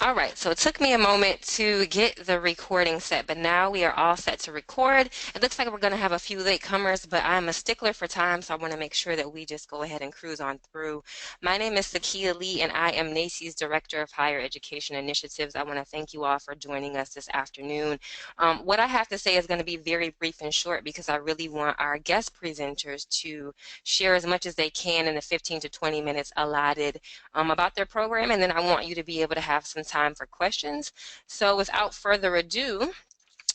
All right, so it took me a moment to get the recording set, but now we are all set to record. It looks like we're going to have a few latecomers, but I'm a stickler for time, so I want to make sure that we just go ahead and cruise on through. My name is Sakia Lee, and I am NAEHCY's Director of Higher Education Initiatives. I want to thank you all for joining us this afternoon. What I have to say is going to be very brief and short because I really want our guest presenters to share as much as they can in the 15 to 20 minutes allotted about their program, and then I want you to be able to have some time for questions. So without further ado,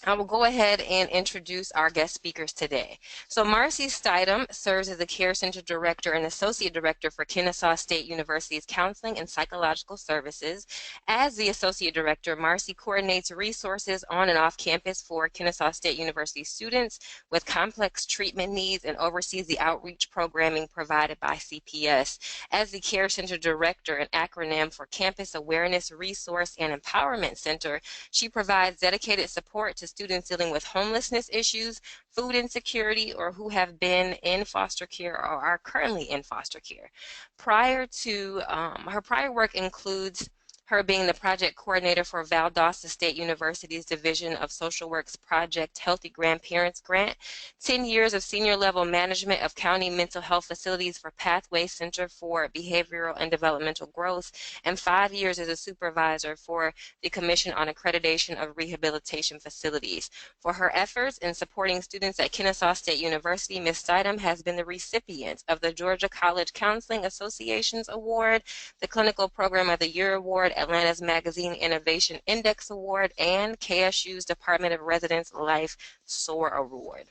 I will go ahead and introduce our guest speakers today. So Marcy Stidham serves as the Care Center Director and Associate Director for Kennesaw State University's Counseling and Psychological Services. As the Associate Director, Marcy coordinates resources on and off campus for Kennesaw State University students with complex treatment needs and oversees the outreach programming provided by CPS. As the Care Center Director, an acronym for Campus Awareness, Resource, and Empowerment Center, she provides dedicated support to students dealing with homelessness issues, food insecurity, or who have been in foster care or are currently in foster care. Her prior work includes her being the project coordinator for Valdosta State University's Division of Social Work's Project Healthy Grandparents Grant, 10 years of senior level management of county mental health facilities for Pathway Center for Behavioral and Developmental Growth, and 5 years as a supervisor for the Commission on Accreditation of Rehabilitation Facilities. For her efforts in supporting students at Kennesaw State University, Ms. Stidham has been the recipient of the Georgia College Counseling Association's Award, the Clinical Program of the Year Award, Atlanta's Magazine Innovation Index Award, and KSU's Department of Residence Life SOAR Award.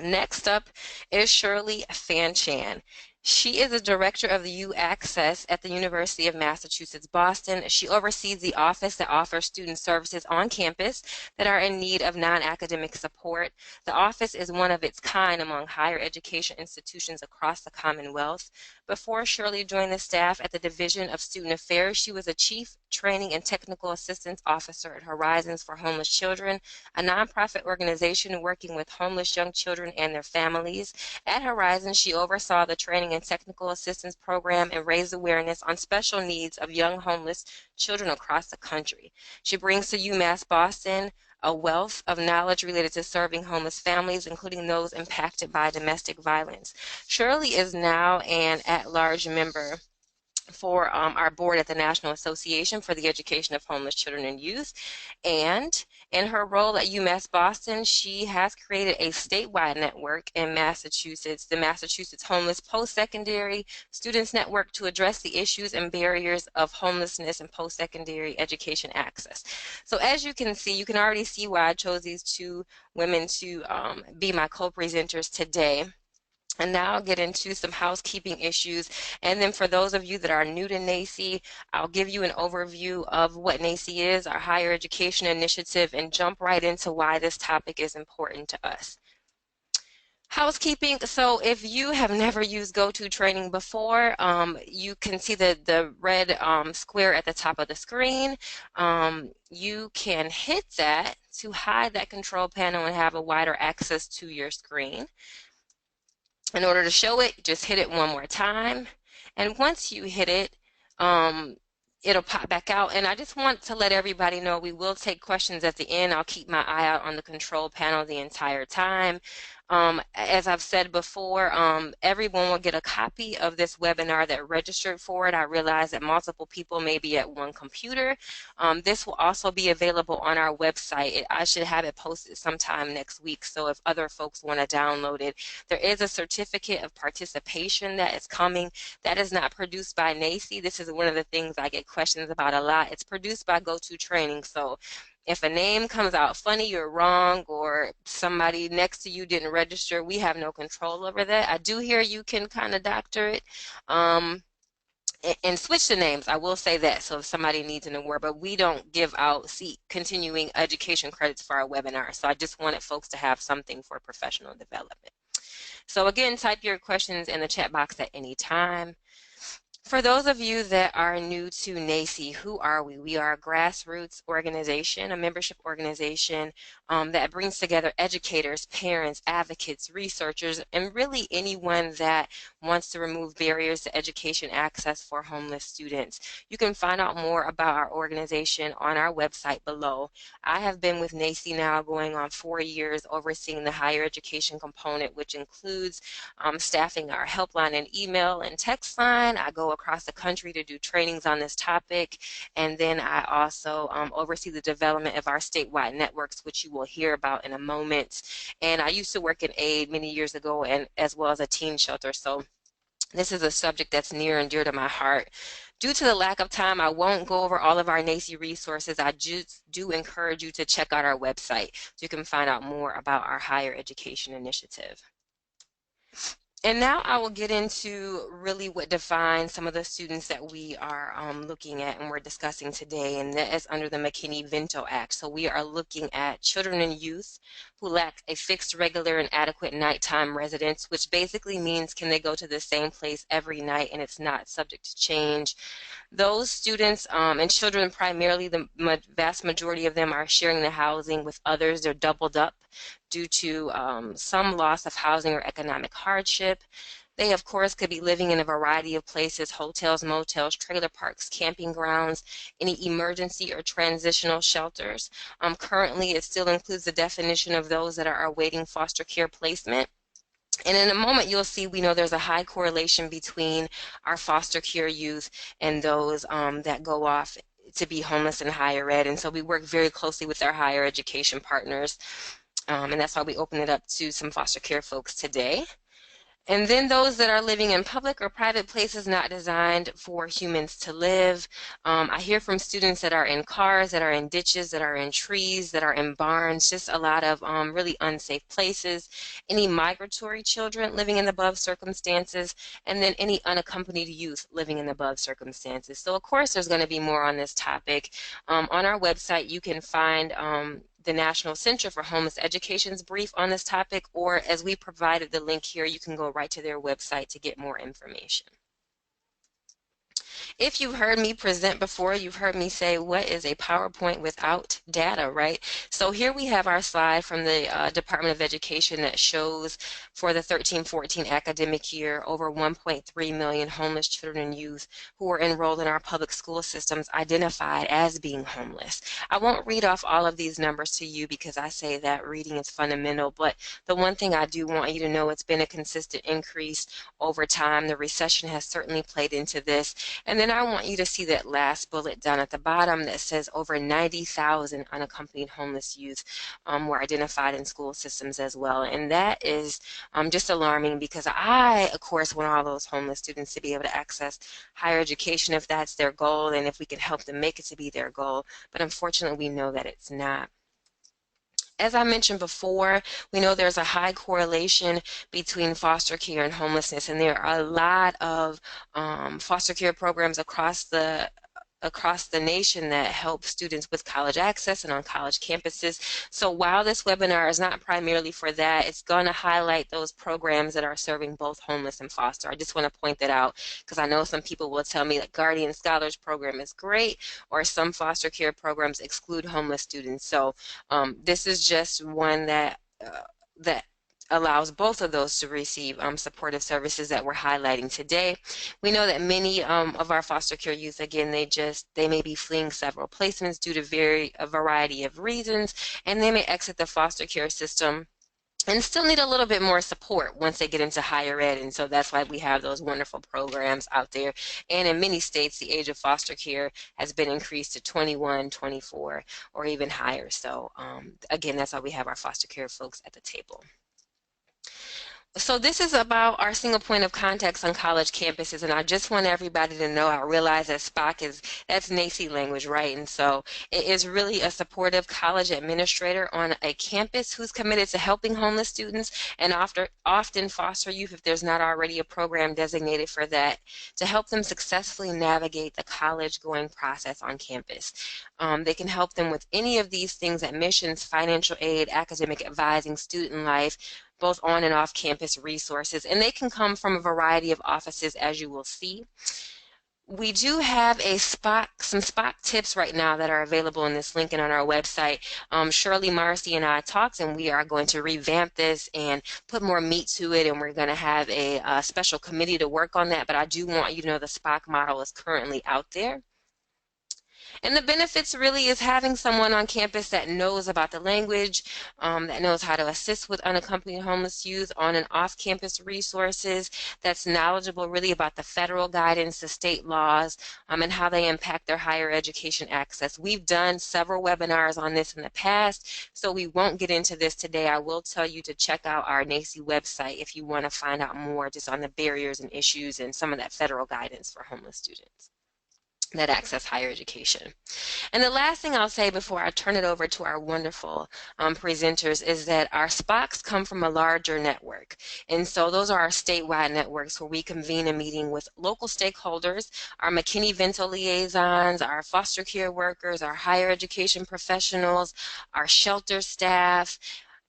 Next up is Shirley Fanchan. She is the director of the U Access at the University of Massachusetts, Boston. She oversees the office that offers student services on campus that are in need of non-academic support. The office is one of its kind among higher education institutions across the Commonwealth. Before Shirley joined the staff at the Division of Student Affairs, she was a Chief Training and Technical Assistance Officer at Horizons for Homeless Children, a nonprofit organization working with homeless young children and their families. At Horizons, she oversaw the training and technical assistance program and raised awareness on special needs of young homeless children across the country. She brings to UMass Boston a wealth of knowledge related to serving homeless families, including those impacted by domestic violence. Shirley is now an at-large member for our board at the National Association for the Education of Homeless Children and Youth. And in her role at UMass Boston, she has created a statewide network in Massachusetts, the Massachusetts Homeless Post-Secondary Students Network, to address the issues and barriers of homelessness and post-secondary education access. So as you can see, you can already see why I chose these two women to be my co-presenters today. And now I'll get into some housekeeping issues. And then for those of you that are new to NAEHCY, I'll give you an overview of what NAEHCY is, our higher education initiative, and jump right into why this topic is important to us. Housekeeping. So if you have never used GoToTraining before, you can see the red square at the top of the screen. You can hit that to hide that control panel and have a wider access to your screen. In order to show it, just hit it one more time. And once you hit it, it'll pop back out. And I just want to let everybody know we will take questions at the end. I'll keep my eye out on the control panel the entire time. As I've said before, everyone will get a copy of this webinar that registered for it. I realize that multiple people may be at one computer. This will also be available on our website. I should have it posted sometime next week, so if other folks want to download it. There is a certificate of participation that is coming. That is not produced by NAEHCY. This is one of the things I get questions about a lot. It's produced by GoToTraining, so if a name comes out funny or wrong, or somebody next to you didn't register, we have no control over that. I do hear you can kind of doctor it and switch the names. I will say that, so if somebody needs an award, but we don't give out continuing education credits for our webinar. So I just wanted folks to have something for professional development. So again, type your questions in the chat box at any time. For those of you that are new to NAEHCY, who are we? We are a grassroots organization, a membership organization that brings together educators, parents, advocates, researchers, and really anyone that wants to remove barriers to education access for homeless students. You can find out more about our organization on our website below. I have been with NAEHCY now going on 4 years, overseeing the higher education component, which includes staffing our helpline and email and text line. I go across the country to do trainings on this topic, and then I also oversee the development of our statewide networks, which you will hear about in a moment. And I used to work in aid many years ago, and as well as a teen shelter, so this is a subject that's near and dear to my heart. Due to the lack of time, I won't go over all of our NAEHCY resources. I just do encourage you to check out our website so you can find out more about our higher education initiative. And now I will get into really what defines some of the students that we are looking at and we're discussing today, and that is under the McKinney-Vento Act. So we are looking at children and youth who lack a fixed, regular, and adequate nighttime residence, which basically means can they go to the same place every night and it's not subject to change. Those students and children, primarily the vast majority of them, are sharing the housing with others. They're doubled up due to some loss of housing or economic hardship. They, of course, could be living in a variety of places: hotels, motels, trailer parks, camping grounds, any emergency or transitional shelters. Currently, it still includes the definition of those that are awaiting foster care placement. And in a moment, you'll see we know there's a high correlation between our foster care youth and those that go off to be homeless in higher ed. And so we work very closely with our higher education partners. And that's why we open it up to some foster care folks today. And then those that are living in public or private places not designed for humans to live. I hear from students that are in cars, that are in ditches, that are in trees, that are in barns, just a lot of really unsafe places. Any migratory children living in above circumstances, and then any unaccompanied youth living in above circumstances. So of course there's going to be more on this topic. On our website you can find the National Center for Homeless Education's brief on this topic, or as we provided the link here, you can go right to their website to get more information. If you've heard me present before, you've heard me say, what is a PowerPoint without data, right? So here we have our slide from the Department of Education that shows for the 13-14 academic year, over 1.3 million homeless children and youth who are enrolled in our public school systems identified as being homeless. I won't read off all of these numbers to you because I say that reading is fundamental, but the one thing I do want you to know, it's been a consistent increase over time. The recession has certainly played into this. And then I want you to see that last bullet down at the bottom that says over 90,000 unaccompanied homeless youth were identified in school systems as well. And that is just alarming because I, of course, want all those homeless students to be able to access higher education if that's their goal and if we can help them make it to be their goal. But unfortunately, we know that it's not. As I mentioned before, we know there's a high correlation between foster care and homelessness, and there are a lot of foster care programs across the nation that help students with college access and on college campuses. So while this webinar is not primarily for that, it's going to highlight those programs that are serving both homeless and foster. I just want to point that out because I know some people will tell me that Guardian Scholars program is great, or some foster care programs exclude homeless students. So this is just one that allows both of those to receive supportive services that we're highlighting today. We know that many of our foster care youth, again, they may be fleeing several placements due to a variety of reasons, and they may exit the foster care system and still need a little bit more support once they get into higher ed. And so that's why we have those wonderful programs out there. And in many states, the age of foster care has been increased to 21, 24, or even higher. So again, that's why we have our foster care folks at the table. So this is about our single point of contacts on college campuses, and I just want everybody to know, I realize that SPOC that's NAEHCY language, right? And so it is really a supportive college administrator on a campus who's committed to helping homeless students and often foster youth, if there's not already a program designated for that, to help them successfully navigate the college going process on campus. They can help them with any of these things: admissions, financial aid, academic advising, student life, both on and off campus resources, and they can come from a variety of offices, as you will see. We do have some SPOC tips right now that are available in this link and on our website. Shirley, Marcy, and I talked, and we are going to revamp this and put more meat to it, and we're going to have a special committee to work on that. But I do want you to know the SPOC model is currently out there. And the benefits really is having someone on campus that knows about the language, that knows how to assist with unaccompanied homeless youth on and off-campus resources, that's knowledgeable really about the federal guidance, the state laws, and how they impact their higher education access. We've done several webinars on this in the past, so we won't get into this today. I will tell you to check out our NAEHCY website if you want to find out more just on the barriers and issues and some of that federal guidance for homeless students that access higher education. And the last thing I'll say before I turn it over to our wonderful presenters is that our SPOCs come from a larger network. And so those are our statewide networks where we convene a meeting with local stakeholders, our McKinney-Vento liaisons, our foster care workers, our higher education professionals, our shelter staff,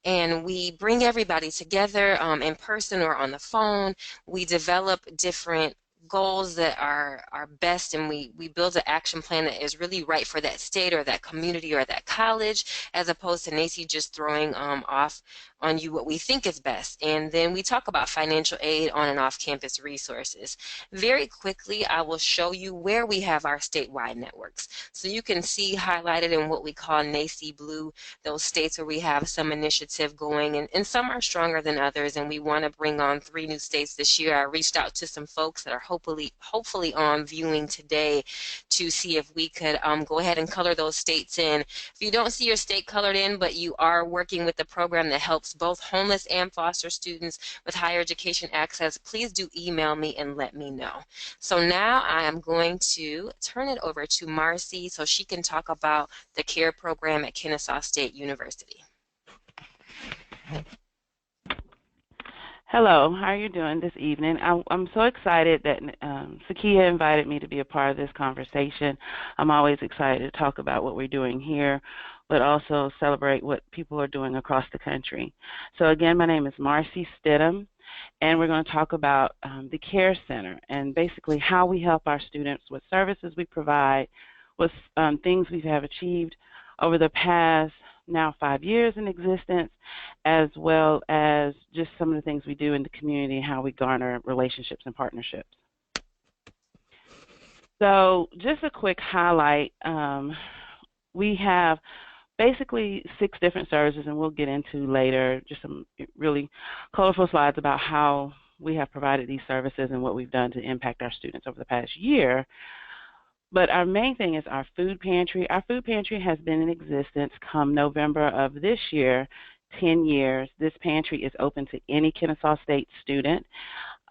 and we bring everybody together in person or on the phone. We develop different goals that are best, and we build an action plan that is really right for that state or that community or that college, as opposed to NAEHCY just throwing off on you what we think is best. And then we talk about financial aid on and off campus resources. Very quickly, I will show you where we have our statewide networks. So you can see highlighted in what we call NAEHCY Blue, those states where we have some initiative going, and some are stronger than others, and we want to bring on 3 new states this year. I reached out to some folks that are hopefully on viewing today to see if we could go ahead and color those states in. If you don't see your state colored in, but you are working with the program that helps both homeless and foster students with higher education access, please do email me and let me know. So now I am going to turn it over to Marcy so she can talk about the CARE program at Kennesaw State University. Hello, how are you doing this evening? I'm so excited that Sakia invited me to be a part of this conversation. I'm always excited to talk about what we're doing here, but also celebrate what people are doing across the country. So again, my name is Marcy Stidham, and we're going to talk about the CARE Center and basically how we help our students, what services we provide, what things we have achieved over the past now 5 years in existence, as well as just some of the things we do in the community and how we garner relationships and partnerships. So just a quick highlight, we have basically 6 different services, and we'll get into later just some really colorful slides about how we have provided these services and what we've done to impact our students over the past year. But our main thing is our food pantry. Our food pantry has been in existence come November of this year, 10 years. This pantry is open to any Kennesaw State student.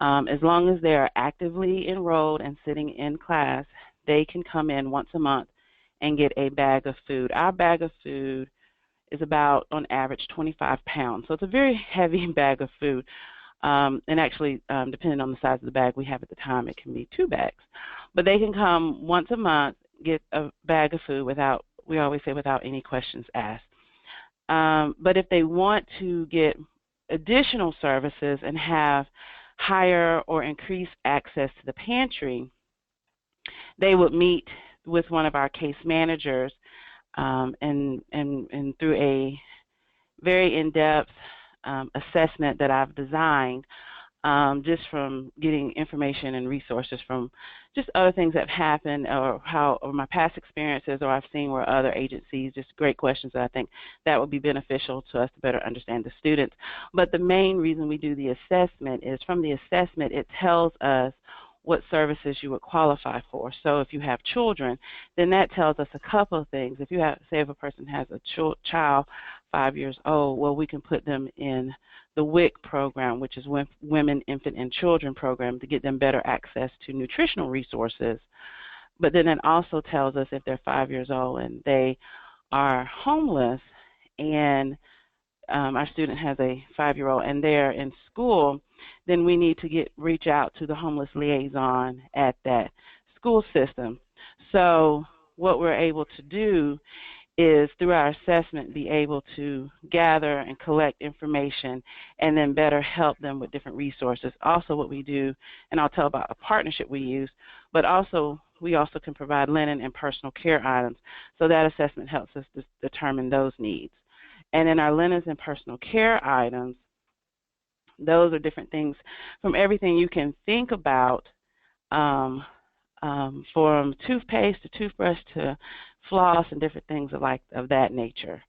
As long as they are actively enrolled and sitting in class, they can come in once a month and get a bag of food. Our bag of food is about, on average, 25 pounds. So it's a very heavy bag of food. And actually, depending on the size of the bag we have at the time, it can be 2 bags. But they can come once a month, get a bag of food without, we always say, without any questions asked. But if they want to get additional services and have higher or increased access to the pantry, they would meet with one of our case managers and through a very in-depth assessment that I've designed, just from getting information and resources from just other things that have happened or my past experiences, or I've seen where other agencies, just great questions that I think that would be beneficial to us to better understand the students. But the main reason we do the assessment is from the assessment, it tells us what services you would qualify for. So if you have children, then that tells us a couple of things. If you have, say if a person has a child 5 years old, well, we can put them in the WIC program, which is Women, Infant, and Children program, to get them better access to nutritional resources. But then it also tells us if they're 5 years old and they are homeless, and our student has a 5-year-old and they're in school, then we need to reach out to the homeless liaison at that school system. So what we're able to do is through our assessment be able to gather and collect information and then better help them with different resources. Also what we do, and I'll tell about a partnership we use, but also we also can provide linen and personal care items. So that assessment helps us determine those needs. And in our linens and personal care items, those are different things from everything you can think about, from toothpaste to toothbrush to floss and different things of that nature.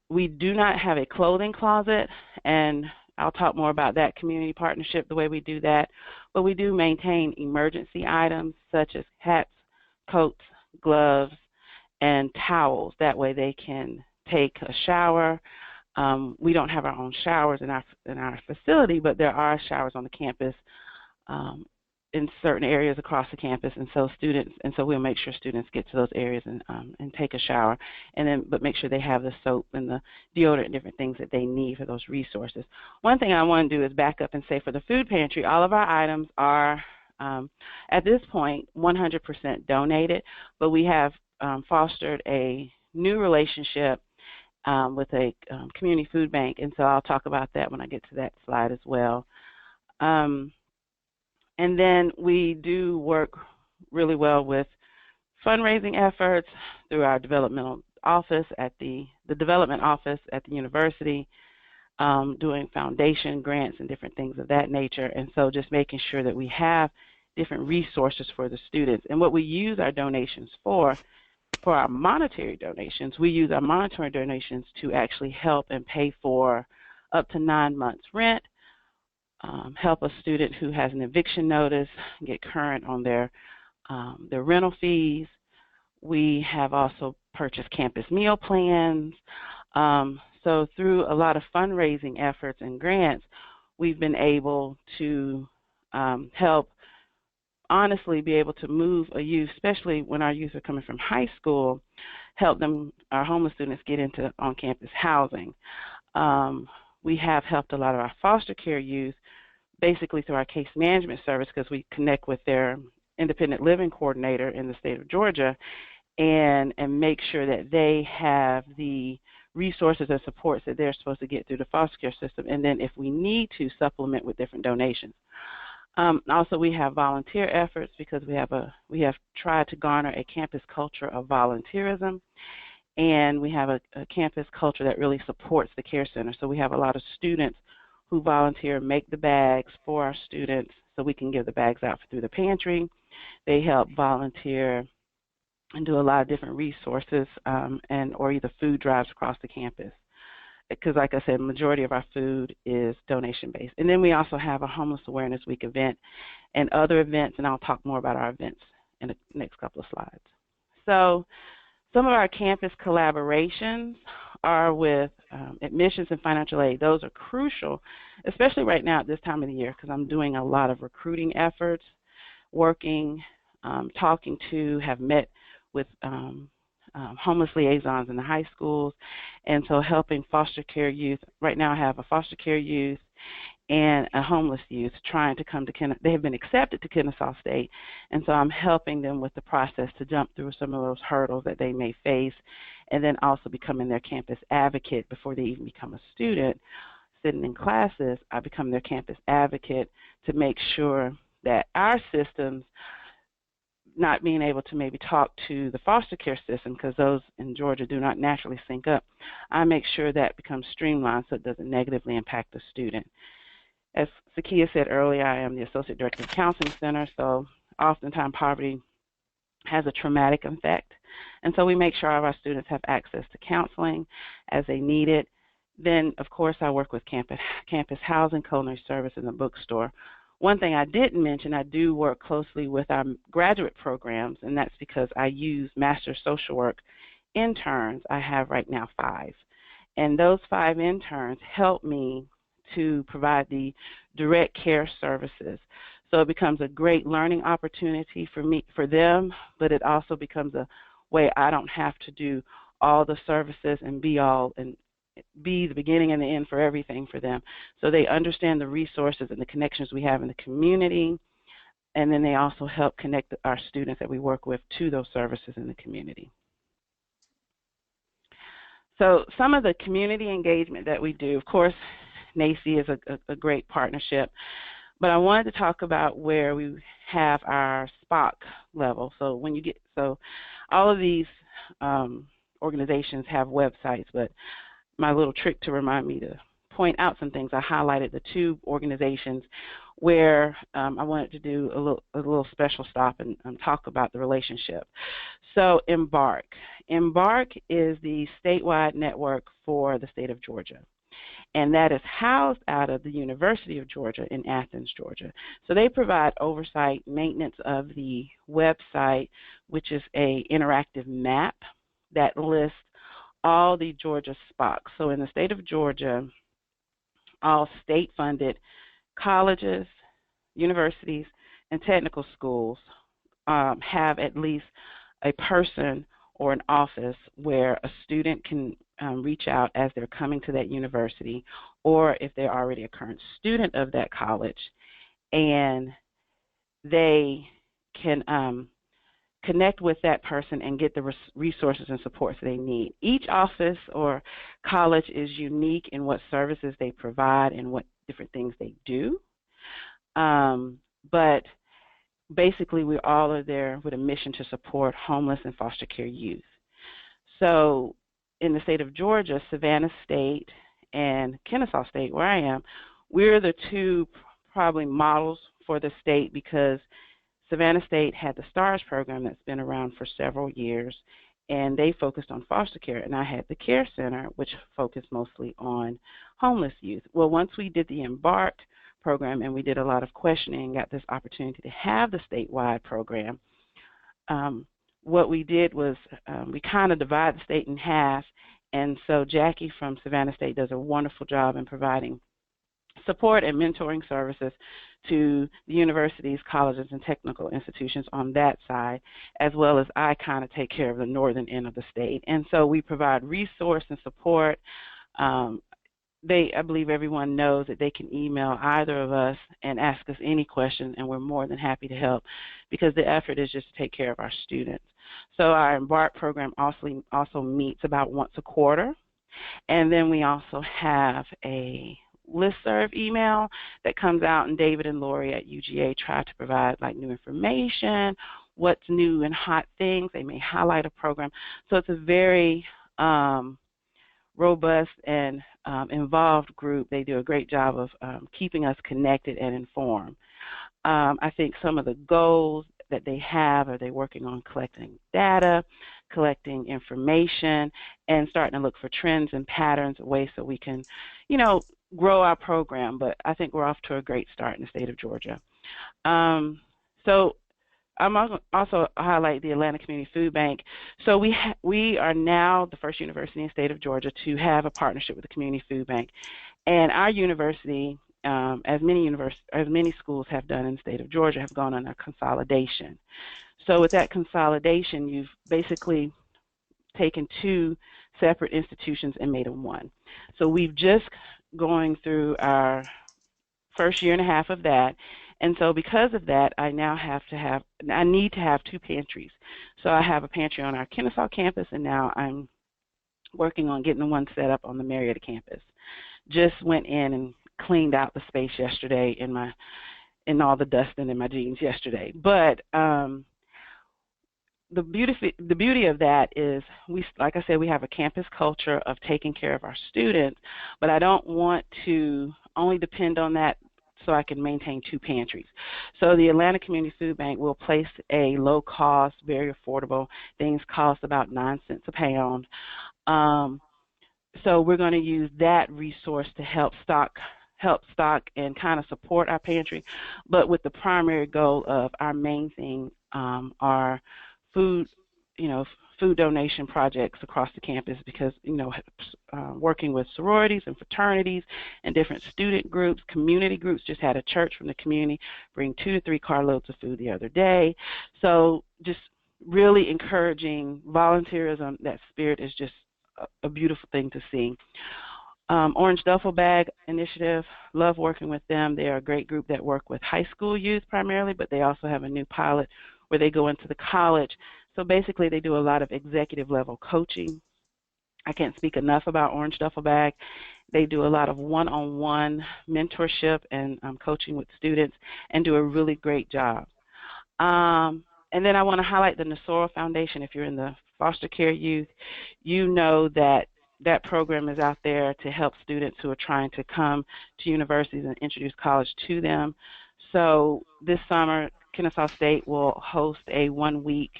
We do not have a clothing closet, and I'll talk more about that community partnership, the way we do that. But we do maintain emergency items such as hats, coats, gloves, and towels. That way they can take a shower. We don't have our own showers in our facility, but there are showers on the campus in certain areas across the campus, and so we'll make sure students get to those areas and take a shower, but make sure they have the soap and the deodorant and different things that they need for those resources. One thing I want to do is back up and say for the food pantry, all of our items are at this point 100% donated, but we have fostered a new relationship with a community food bank, and so I'll talk about that when I get to that slide as well. And then we do work really well with fundraising efforts through our developmental office at the development office at the university, doing foundation grants and different things of that nature. And so just making sure that we have different resources for the students. And what we use our donations for our monetary donations, we use our monetary donations to actually help and pay for up to 9 months rent, help a student who has an eviction notice get current on their rental fees. We have also purchased campus meal plans. So through a lot of fundraising efforts and grants, we've been able to help honestly be able to move a youth, especially when our youth are coming from high school, help them, our homeless students, get into on-campus housing. We have helped a lot of our foster care youth basically through our case management service because we connect with their independent living coordinator in the state of Georgia and make sure that they have the resources and supports that they're supposed to get through the foster care system, and then if we need to, supplement with different donations. Also, we have volunteer efforts because we have tried to garner a campus culture of volunteerism, and we have a campus culture that really supports the care center. So we have a lot of students who volunteer, make the bags for our students so we can give the bags out through the pantry. They help volunteer and do a lot of different resources or either food drives across the campus. Because like I said, majority of our food is donation-based. And then we also have a Homeless Awareness Week event and other events, and I'll talk more about our events in the next couple of slides. So some of our campus collaborations are with admissions and financial aid. Those are crucial, especially right now at this time of the year, because I'm doing a lot of recruiting efforts, working, talking to, have met with homeless liaisons in the high schools, and so helping foster care youth. Right now I have a foster care youth and a homeless youth trying to come to Kennesaw. They have been accepted to Kennesaw State, and so I'm helping them with the process to jump through some of those hurdles that they may face, and then also becoming their campus advocate before they even become a student. Sitting in classes, I become their campus advocate to make sure that our systems, not being able to maybe talk to the foster care system because those in Georgia do not naturally sync up, I make sure that becomes streamlined so it doesn't negatively impact the student. As Sakia said earlier, I am the Associate Director of Counseling Center, so oftentimes poverty has a traumatic effect, and so we make sure all of our students have access to counseling as they need it. Then, of course, I work with campus housing, culinary service, and the bookstore. One thing I didn't mention, I do work closely with our graduate programs, and that's because I use Master Social Work interns. I have right now 5. And those 5 interns help me to provide the direct care services. So it becomes a great learning opportunity for them, but it also becomes a way I don't have to do all the services and be the beginning and the end for everything for them. So they understand the resources and the connections we have in the community, and then they also help connect our students that we work with to those services in the community. So some of the community engagement that we do, of course, NAEHCY is a great partnership, but I wanted to talk about where we have our SPOC level. So all of these organizations have websites, but my little trick to remind me to point out some things, I highlighted the two organizations where I wanted to do a little special stop and talk about the relationship. So Embark. Embark is the statewide network for the state of Georgia, and that is housed out of the University of Georgia in Athens, Georgia. So they provide oversight, maintenance of the website, which is an interactive map that lists all the Georgia SPOCs. So in the state of Georgia, all state-funded colleges, universities, and technical schools have at least a person or an office where a student can reach out as they're coming to that university, or if they're already a current student of that college, and they can connect with that person and get the resources and supports they need. Each office or college is unique in what services they provide and what different things they do. But basically, we all are there with a mission to support homeless and foster care youth. So in the state of Georgia, Savannah State and Kennesaw State, where I am, we're the two probably models for the state, because Savannah State had the STARS program that's been around for several years, and they focused on foster care, and I had the Care Center, which focused mostly on homeless youth. Well, once we did the Embark program and we did a lot of questioning and got this opportunity to have the statewide program, what we did was we kind of divide the state in half, and so Jackie from Savannah State does a wonderful job in providing support and mentoring services to the universities, colleges, and technical institutions on that side, as well as I kind of take care of the northern end of the state. And so we provide resource and support. I believe everyone knows that they can email either of us and ask us any question, and we're more than happy to help, because the effort is just to take care of our students. So our Embark program also meets about once a quarter, and then we also have a listserv email that comes out, and David and Lori at UGA try to provide like new information, what's new and hot things. They may highlight a program. So it's a very robust and involved group. They do a great job of keeping us connected and informed. I think some of the goals that they have, are they working on collecting data, collecting information, and starting to look for trends and patterns, ways so we can, grow our program. But I think we're off to a great start in the state of Georgia. So I'm also highlight the Atlanta Community Food Bank. So we are now the first university in the state of Georgia to have a partnership with the Community Food Bank, and our university, as many schools have done in the state of Georgia, have gone on a consolidation. So with that consolidation, you've basically taken two separate institutions and made them one. So we've just going through our first year and a half of that. And so because of that, I need to have two pantries. So I have a pantry on our Kennesaw campus, and now I'm working on getting the one set up on the Marietta campus. Just went in and cleaned out the space yesterday in all the dust in my jeans yesterday. But the beauty of that is, like I said, we have a campus culture of taking care of our students, but I don't want to only depend on that so I can maintain two pantries. So the Atlanta Community Food Bank will place a low-cost, very affordable, things cost about 9 cents a pound. So we're going to use that resource to help stock and kind of support our pantry, but with the primary goal of our main thing are food donation projects across the campus, because working with sororities and fraternities and different student groups, community groups. Just had a church from the community bring 2 to 3 carloads of food the other day. So just really encouraging volunteerism. That spirit is just a beautiful thing to see. Orange Duffel Bag Initiative, love working with them. They are a great group that work with high school youth primarily, but they also have a new pilot where they go into the college. So basically they do a lot of executive level coaching I can't speak enough about Orange Duffel Bag. They do a lot of one-on-one mentorship and coaching with students and do a really great job. And then I want to highlight the Nasora Foundation. If you're in the foster care youth, you know that that program is out there to help students who are trying to come to universities and introduce college to them. So this summer, Kennesaw State will host a one-week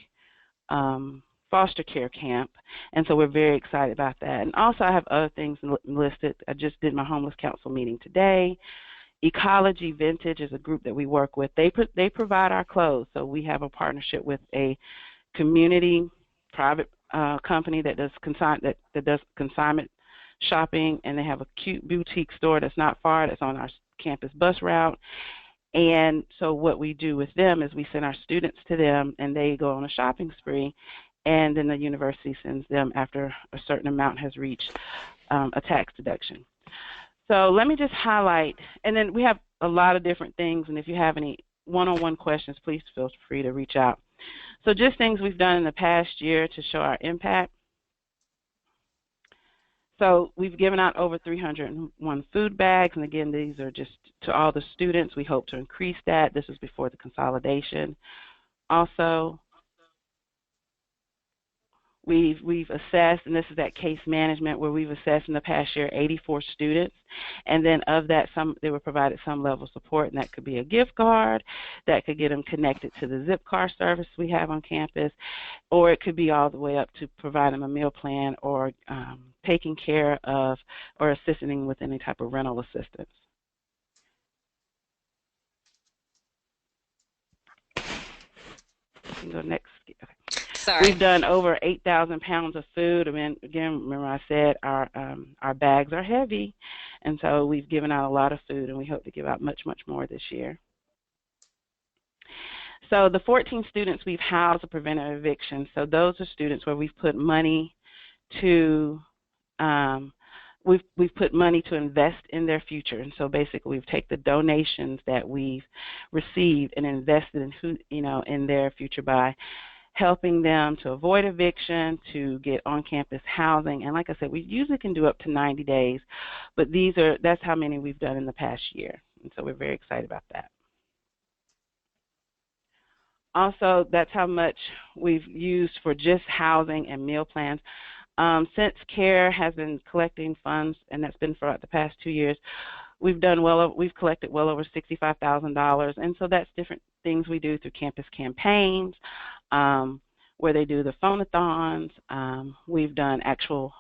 foster care camp, and so we're very excited about that. And also I have other things listed. I just did my homeless council meeting today. Ecology Vintage is a group that we work with. They provide our clothes, so we have a partnership with a community private company that does consignment shopping, and they have a cute boutique store that's not far, that's on our campus bus route. And so what we do with them is we send our students to them, and they go on a shopping spree, and then the university sends them after a certain amount has reached a tax deduction. So let me just highlight, and then we have a lot of different things, and if you have any one-on-one questions, please feel free to reach out. So just things we've done in the past year to show our impact. So we've given out over 301 food bags, and again, these are just to all the students. We hope to increase that. This is before the consolidation. Also, we've assessed, and this is that case management where we've assessed in the past year 84 students, and then of that, they were provided some level of support, and that could be a gift card, that could get them connected to the zip car service we have on campus, or it could be all the way up to provide them a meal plan or taking care of or assisting with any type of rental assistance. You can go next. Okay. Sorry. We've done over 8,000 pounds of food. I mean, again, remember I said our bags are heavy, and so we've given out a lot of food, and we hope to give out much, much more this year. So the 14 students we've housed are preventive eviction. So those are students where we've put money to we've put money to invest in their future, and so basically we've taken the donations that we've received and invested in their future by helping them to avoid eviction, to get on-campus housing, and like I said, we usually can do up to 90 days, but that's how many we've done in the past year, and so we're very excited about that. Also, that's how much we've used for just housing and meal plans. Since CARE has been collecting funds, and that's been for the past 2 years, we've collected well over $65,000, and so that's different things we do through campus campaigns, where they do the phone-a-thons. We've done actual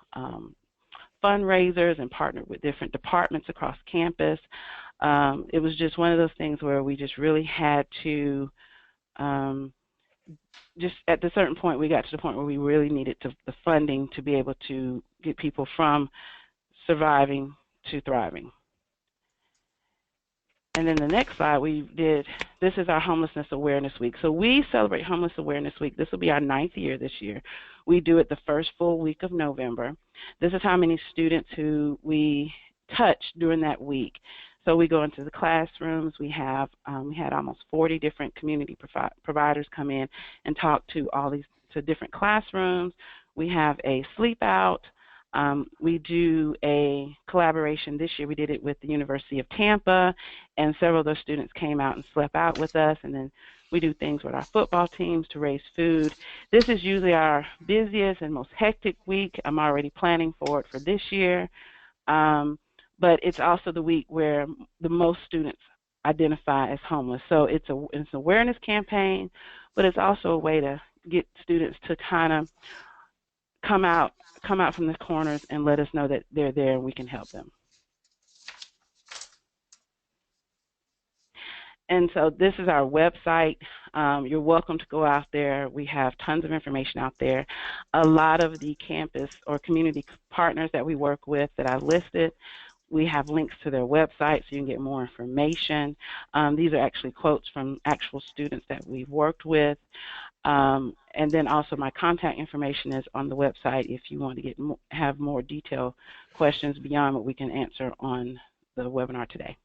fundraisers and partnered with different departments across campus. It was just one of those things where we just really had to just at a certain point, we got to the point where we really needed the funding to be able to get people from surviving to thriving. And then the next slide this is our Homelessness Awareness Week. So we celebrate Homeless Awareness Week. This will be our 9th year this year. We do it the first full week of November. This is how many students who we touch during that week. So we go into the classrooms. We had almost 40 different community providers come in and talk to different classrooms. We have a sleep out. We do a collaboration this year. We did it with the University of Tampa, and several of those students came out and slept out with us. And then we do things with our football teams to raise food. This is usually our busiest and most hectic week. I'm already planning for it for this year. But it's also the week where the most students identify as homeless. So it's an awareness campaign, but it's also a way to get students to kind of come out from the corners and let us know that they're there and we can help them. And so this is our website. You're welcome to go out there. We have tons of information out there. A lot of the campus or community partners that we work with that I listed, we have links to their website so you can get more information. These are actually quotes from actual students that we've worked with. And then also my contact information is on the website if you want to have more detailed questions beyond what we can answer on the webinar today.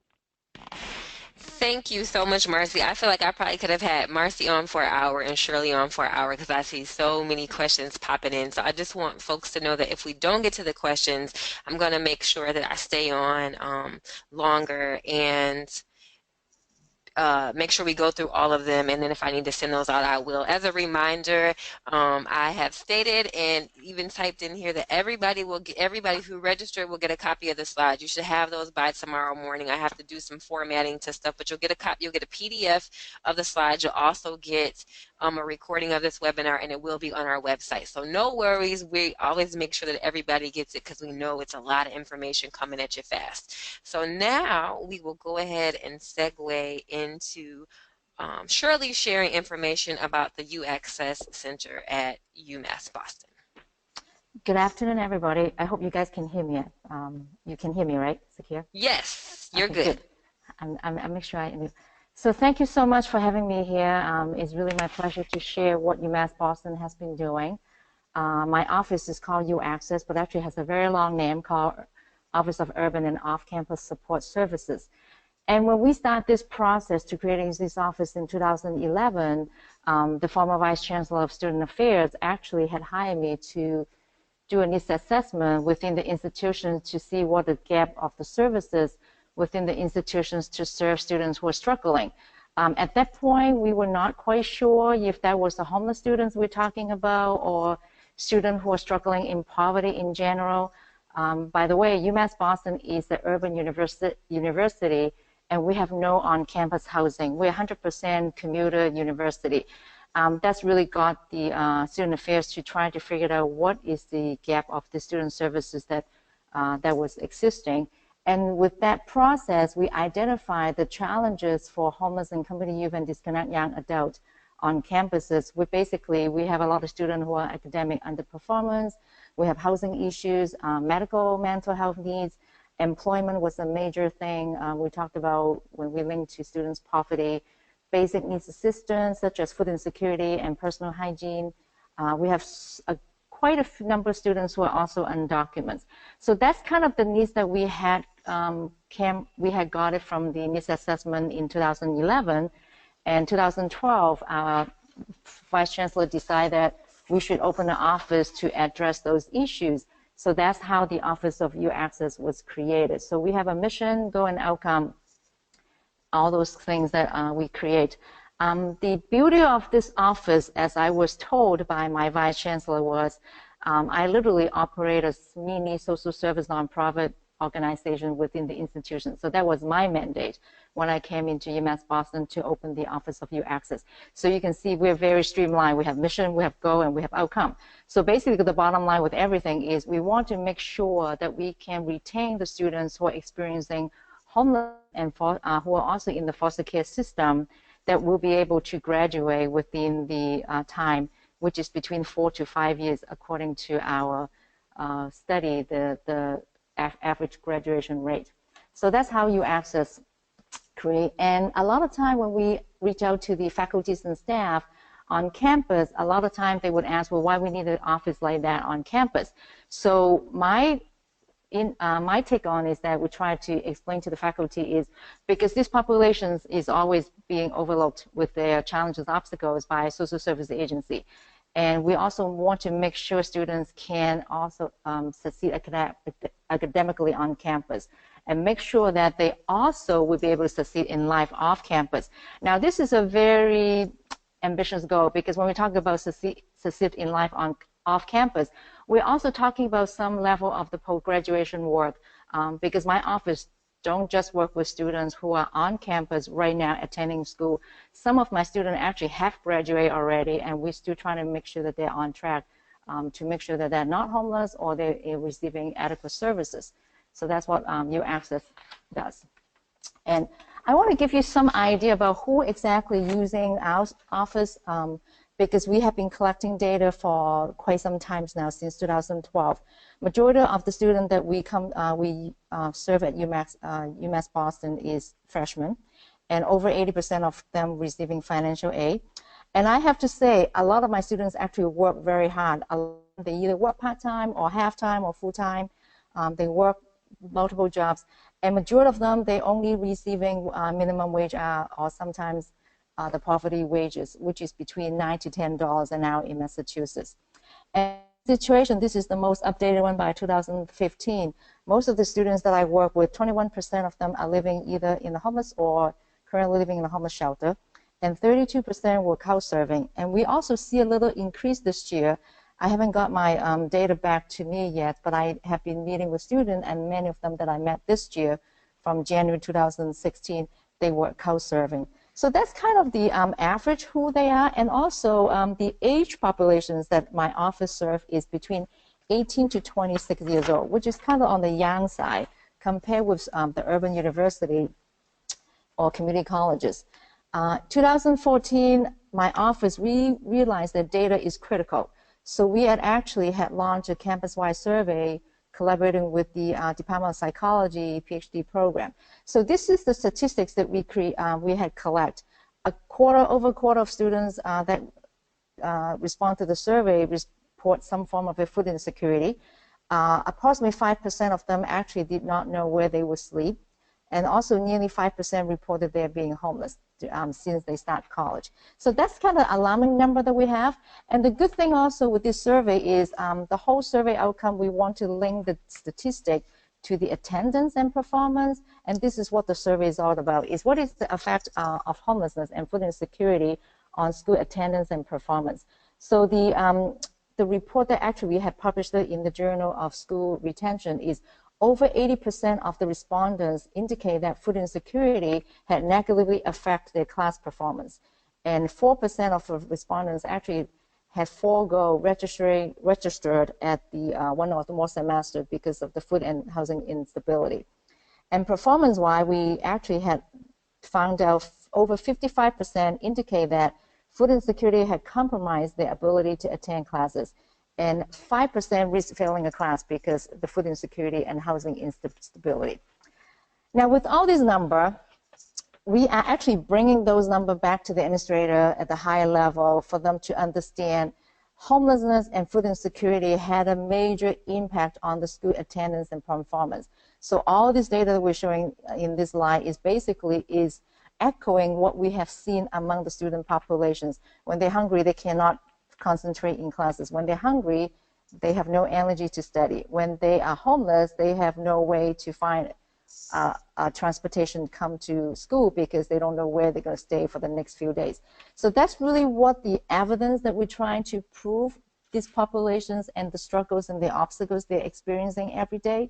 Thank Thank you so much, Marcy. I feel like I probably could have had Marcy on for an hour and Shirley on for an hour because I see so many questions popping in. So I just want folks to know that if we don't get to the questions, I'm going to make sure that I stay on longer and make sure we go through all of them, and then if I need to send those out, I will. As a reminder, I have stated and even typed in here that everybody who registered will get a copy of the slides. You should have those by tomorrow morning. I have to do some formatting to stuff, but you'll get a copy. You'll get a PDF of the slides. You'll also get a recording of this webinar, and it will be on our website. So no worries. We always make sure that everybody gets it because we know it's a lot of information coming at you fast. So now we will go ahead and segue into Shirley sharing information about the U-Access Center at UMass Boston. Good afternoon, everybody. I hope you guys can hear me. You can hear me, right, Zakia? Yes, you're okay, good. I'm make sure I am. So thank you so much for having me here. It's really my pleasure to share what UMass Boston has been doing. My office is called U-Access, but actually has a very long name called Office of Urban and Off-Campus Support Services. And when we start this process to creating this office in 2011, the former Vice Chancellor of Student Affairs actually had hired me to do a needs assessment within the institutions to see what the gap of the services within the institutions to serve students who are struggling. At that point, we were not quite sure if that was the homeless students we're talking about or students who are struggling in poverty in general. By the way, UMass Boston is the urban university, and we have no on-campus housing. We're 100% commuter university. That's really got the student affairs to try to figure out what is the gap of the student services that was existing. And with that process, we identified the challenges for homeless and company youth and disconnected young adults on campuses. We have a lot of students who are academic underperformance. We have housing issues, medical, mental health needs. Employment was a major thing we talked about when we linked to students' poverty. Basic needs assistance, such as food insecurity and personal hygiene. We have quite a number of students who are also undocumented. So that's kind of the needs that we had got it from the needs assessment in 2011. And 2012, our Vice Chancellor decided that we should open an office to address those issues. So that's how the Office of U-Access was created. So we have a mission, goal, and outcome, all those things that we create. The beauty of this office, as I was told by my Vice Chancellor, was I literally operate a mini social service nonprofit organization within the institution. So that was my mandate when I came into UMass Boston to open the Office of U-Access. So you can see we're very streamlined. We have mission, we have goal, and we have outcome. So basically the bottom line with everything is we want to make sure that we can retain the students who are experiencing homeless and who are also in the foster care system that will be able to graduate within the time, which is between 4 to 5 years according to our study, the average graduation rate. So that's how U-Access create. And a lot of time when we reach out to the faculties and staff on campus, a lot of time they would ask, well, why we need an office like that on campus? So my take on is that we try to explain to the faculty is because this population is always being overlooked with their challenges, obstacles by a social service agency. And we also want to make sure students can also succeed academically on campus and make sure that they also will be able to succeed in life off campus. Now, this is a very ambitious goal because when we talk about succeed in life off campus, we're also talking about some level of the post-graduation work because my office don't just work with students who are on campus right now attending school. Some of my students actually have graduated already, and we're still trying to make sure that they're on track to make sure that they're not homeless or they're receiving adequate services. So that's what U-Access does. And I want to give you some idea about who exactly using our office because we have been collecting data for quite some time now, since 2012. Majority of the students that we serve at UMass Boston is freshmen, and over 80% of them receiving financial aid. And I have to say, a lot of my students actually work very hard. They either work part-time or half-time or full-time. They work multiple jobs. And majority of them, they only receiving minimum wage or sometimes the poverty wages, which is between $9 to $10 an hour in Massachusetts. And situation, this is the most updated one by 2015. Most of the students that I work with, 21% of them are living either in the homeless or currently living in a homeless shelter, and 32% were couch serving. And we also see a little increase this year. I haven't got my data back to me yet, but I have been meeting with students, and many of them that I met this year from January 2016, they were couch serving. So that's kind of the average who they are, and also the age populations that my office serve is between 18 to 26 years old, which is kind of on the young side compared with the urban university or community colleges. 2014, my office, we realized that data is critical. So we had actually launched a campus-wide survey collaborating with the Department of Psychology PhD program. So this is the statistics that we had collect. Over a quarter of students that respond to the survey report some form of a food insecurity. Approximately 5% of them actually did not know where they would sleep. And also nearly 5% reported they're being homeless since they start college. So that's kind of an alarming number that we have. And the good thing also with this survey is the whole survey outcome, we want to link the statistic to the attendance and performance. And this is what the survey is all about, is what is the effect of homelessness and food insecurity on school attendance and performance. So the report that actually we have published in the Journal of School Retention is over 80% of the respondents indicate that food insecurity had negatively affected their class performance. And 4% of the respondents actually had registered at the one or more semester because of the food and housing instability. And performance-wise, we actually had found out over 55% indicate that food insecurity had compromised their ability to attend classes, and 5% risk failing a class because the food insecurity and housing instability. Now, with all these numbers, we are actually bringing those numbers back to the administrator at the higher level for them to understand homelessness and food insecurity had a major impact on the school attendance and performance. So all this data that we're showing in this slide is basically echoing what we have seen among the student populations. When they're hungry, they cannot concentrate in classes. When they're hungry, they have no energy to study. When they are homeless, they have no way to find transportation to come to school because they don't know where they're going to stay for the next few days. So that's really what the evidence that we're trying to prove these populations and the struggles and the obstacles they're experiencing every day.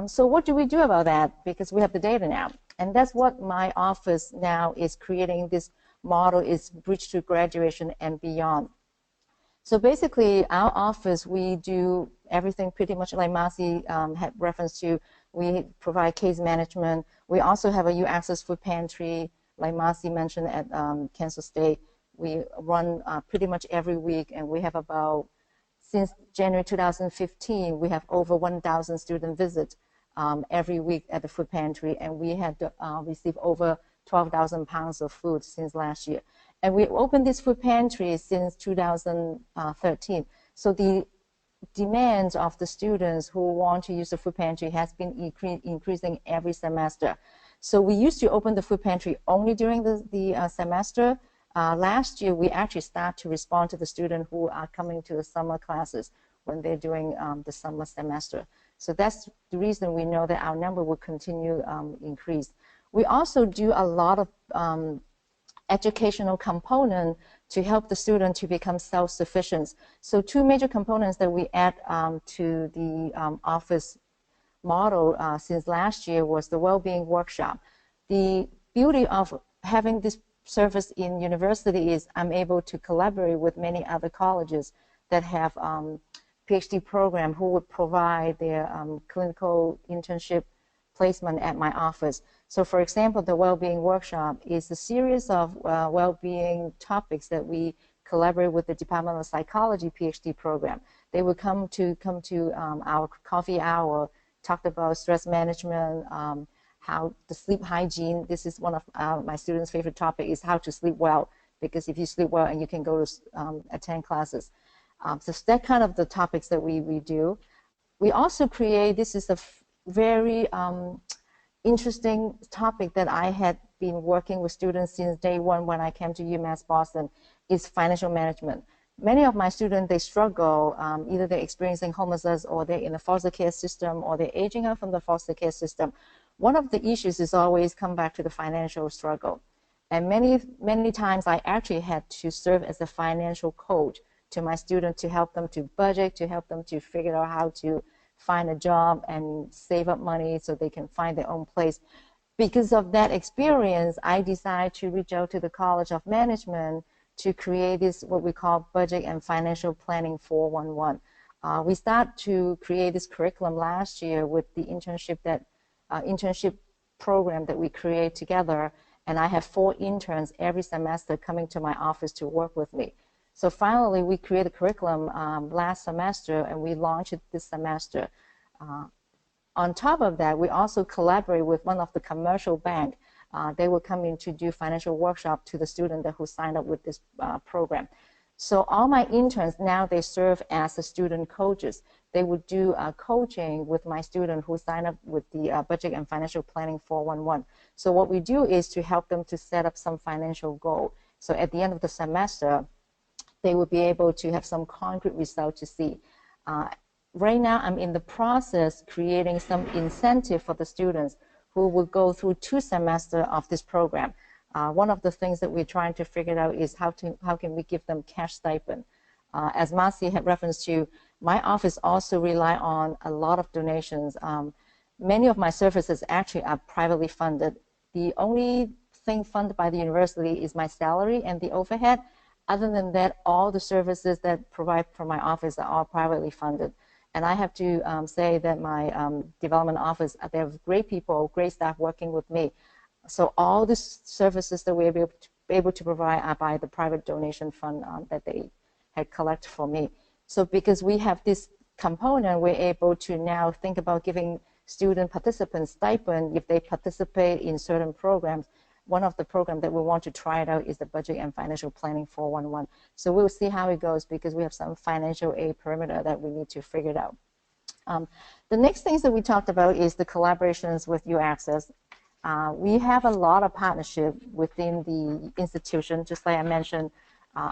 So what do we do about that? Because we have the data now. And that's what my office now is creating. This model is Bridge to Graduation and Beyond. So basically, our office, we do everything pretty much like Marcy had reference to. We provide case management. We also have a U-Access food pantry, like Marcy mentioned at Kansas State. We run pretty much every week, and we have about, since January 2015, we have over 1,000 student visits every week at the food pantry, and we had received over 12,000 pounds of food since last year. And we opened this food pantry since 2013. So the demands of the students who want to use the food pantry has been increasing every semester. So we used to open the food pantry only during the semester. Last year, we actually start to respond to the students who are coming to the summer classes when they're doing the summer semester. So that's the reason we know that our number will continue increase. We also do a lot of educational component to help the student to become self-sufficient. So two major components that we add to the office model since last year was the well-being workshop. The beauty of having this service in university is I'm able to collaborate with many other colleges that have PhD program who would provide their clinical internship placement at my office. So for example, the well-being workshop is a series of well-being topics that we collaborate with the Department of Psychology PhD program. They would come to our coffee hour, talk about stress management, how the sleep hygiene. This is one of my students' favorite topic is how to sleep well, because if you sleep well and you can go to attend classes. So that kind of the topics that we do. We also create, this is a very interesting topic that I had been working with students since day one when I came to UMass Boston is financial management. Many of my students, they struggle, either they're experiencing homelessness or they're in the foster care system or they're aging out from the foster care system. One of the issues is always come back to the financial struggle. And many times I actually had to serve as a financial coach to my students to help them to budget, to help them to figure out how to find a job and save up money so they can find their own place. Because of that experience, I decided to reach out to the College of Management to create this, what we call Budget and Financial Planning 411. We started to create this curriculum last year with the internship program that we create together, and I have 4 interns every semester coming to my office to work with me. So finally, we created a curriculum last semester, and we launched it this semester. On top of that, we also collaborate with one of the commercial banks. They will come in to do financial workshop to the student who signed up with this program. So all my interns now, they serve as the student coaches. They would do coaching with my student who signed up with the Budget and Financial Planning 411. So what we do is to help them to set up some financial goal. So at the end of the semester, they will be able to have some concrete result to see. Right now, I'm in the process creating some incentive for the students who will go through 2 semesters of this program. One of the things that we're trying to figure out is how can we give them cash stipend. As Marcy had referenced to, my office also rely on a lot of donations. Many of my services actually are privately funded. The only thing funded by the university is my salary and the overhead. Other than that, all the services that provide from my office are all privately funded. And I have to say that my development office, they have great people, great staff working with me. So all the services that we're able to provide are by the private donation fund that they had collected for me. So because we have this component, we're able to now think about giving student participants stipend if they participate in certain programs. One of the programs that we want to try it out is the Budget and Financial Planning 411. So we'll see how it goes because we have some financial aid perimeter that we need to figure it out. The next things that we talked about is the collaborations with UAccess. We have a lot of partnership within the institution. Just like I mentioned,